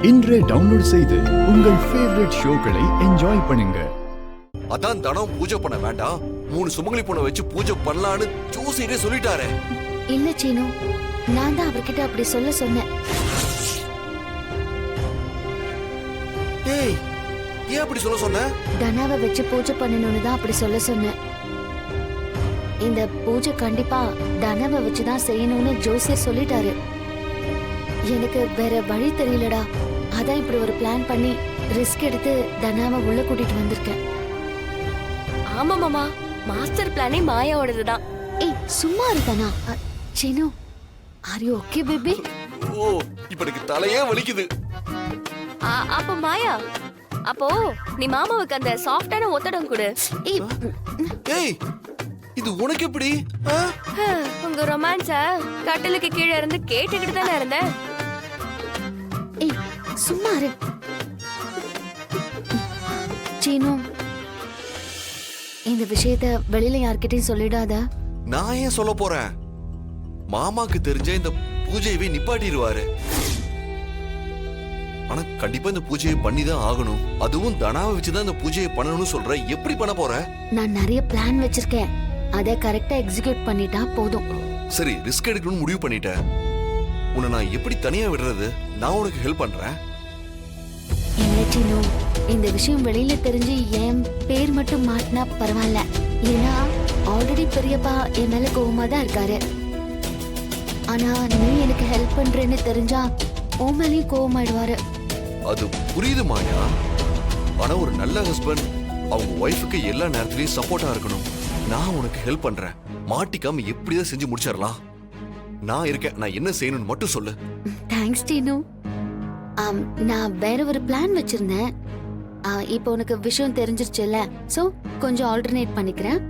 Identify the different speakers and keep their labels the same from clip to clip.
Speaker 1: இன்றே டவுன்லோட் செய்து உங்கள் ஃபேவரட் ஷோக்களை என்ஜாய் பண்ணுங்க.
Speaker 2: அதான் தனம் பூஜை பண்ண வேண்டாம், 3 சுமங்கலி பொண்ணை வச்சு பூஜை பண்ணலான்னு ஜோசியரே சொல்லிட்டாரே.
Speaker 3: இல்ல சீனு, நான் தான் அவர்கிட்ட அப்படி சொல்ல சொன்னேன்.
Speaker 2: ஏய், ஏன் அப்படி சொல்ல சொன்ன?
Speaker 3: தனாவை வச்சு பூஜை பண்ணணும்னு தான் அப்படி சொல்ல சொன்னேன். இந்த பூஜை கண்டிப்பா தனாவை வச்சுதான் செய்யணும்னு ஜோசியர் சொல்லிட்டாரு. எனக்கு வேற வழி தெரியலடா, அதான் இப்படி ஒரு பிளான் பண்ணி ரிஸ்க் எடுத்து தனாவை உள்ள கூட்டிட்டு வந்திருக்கேன்.
Speaker 4: ஆமா மாமா, மாஸ்டர் பிளானே மாயாவோடதுதான்.
Speaker 3: ஏய் சும்மா இருக்கானா? Seenu, are you okay baby?
Speaker 2: ஓ, இப்ப எனக்கு தலையே வலிக்குது.
Speaker 4: அப்ப மாயா, அப்போ நீ மாமாவுக்கு அந்த சாஃப்டான ஒத்தடம் கொடு.
Speaker 2: ஏய், இது உனக்கு எப்படி?
Speaker 4: உங்க ரொமான்ஸ கட்டிலுக்கு கீழே இருந்து கேட்டுக்கிட்டு தானே இருந்தேன்.
Speaker 3: ஏய் சும்மா இரு. சீனு, இந்த விஷயத்த வெளியில யார்கிட்டயும் சொல்லிடாத.
Speaker 2: நான் ஏன் சொல்ல போறேன்? மாமாக்கு தெரிஞ்ச இந்த பூஜையவே நிப்பாட்டிடுவாரு. ஆனா கண்டிப்பா இந்த பூஜையை பண்ணிதான் ஆகணும். அதுவும் தனாவை வச்சுதான் இந்த பூஜையை பண்ணணும்னு சொல்ற. எப்படி பண்ண போற?
Speaker 3: நான் நிறைய பிளான் வச்சிருக்கேன், அதை கரெக்டா எக்ஸிக்யூட் பண்ணிட்டா போதும்.
Speaker 2: சரி, ரிஸ்க் எடுக்கணும்னு முடிவு பண்ணிட்டேன். உன்னை நான் எப்படி தனியா விடுறது? நான் உனக்கு ஹெல்ப் பண்றேன்.
Speaker 3: இல்ல சீனு, இந்த விஷயம் வெளியில தெரிஞ்சு என் பேர் மட்டும் மாட்டினா பரவாயில்ல. ஏன்னா ஆல்ரெடி பெரியப்பா என் மேல கோவமா தான் இருக்காரு. ஆனா நீ எனக்கு ஹெல்ப் பண்றேன்னு தெரிஞ்சா உன் மேலேயும் கோவமாயிடுவாரு.
Speaker 2: அது புரியுது மாயா. ஆனா ஒரு நல்ல ஹஸ்பண்ட் அவங்க ஒய்ஃபுக்கு எல்லா நேரத்திலயும் சப்போர்ட்டா இருக்கணும். நான் உனக்கு ஹெல்ப் பண்றேன். மாட்டிக்காம எப்படிதான் செஞ்சு முடிச்சிடலாம். நான் இருக்கேன். நான் என்ன செய்யணும்னு மட்டும் சொல்லு.
Speaker 3: தேங்க்ஸ் சீனு. நான் வேற ஒரு பிளான் வச்சிருந்தேன். இப்போ உனக்கு விஷயம் தெரிஞ்சிருச்சுல்ல, சோ கொஞ்சம் ஆல்டர்னேட் பண்ணிக்கிறேன்.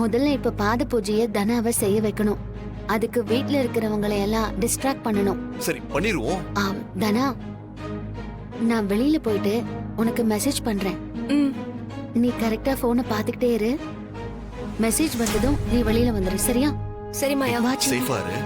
Speaker 3: முதல்ல இப்ப பாத பூஜையை தனாவை செய்ய வைக்கணும். அதுக்கு வீட்ல இருக்கிறவங்களை எல்லாம் டிஸ்ட்ராக்ட் பண்ணணும்.
Speaker 2: சரி, பண்ணிருவோம்.
Speaker 3: தனா, நான் வெளியில போயிட்டு உனக்கு மெசேஜ் பண்றேன். நீ கரெக்டா போனை பாத்துக்கிட்டே இரு. மெசேஜ் வந்ததும் நீ வெளியில வந்துரு, சரியா?
Speaker 4: சரி மாயா,
Speaker 2: சேஃபா இரு.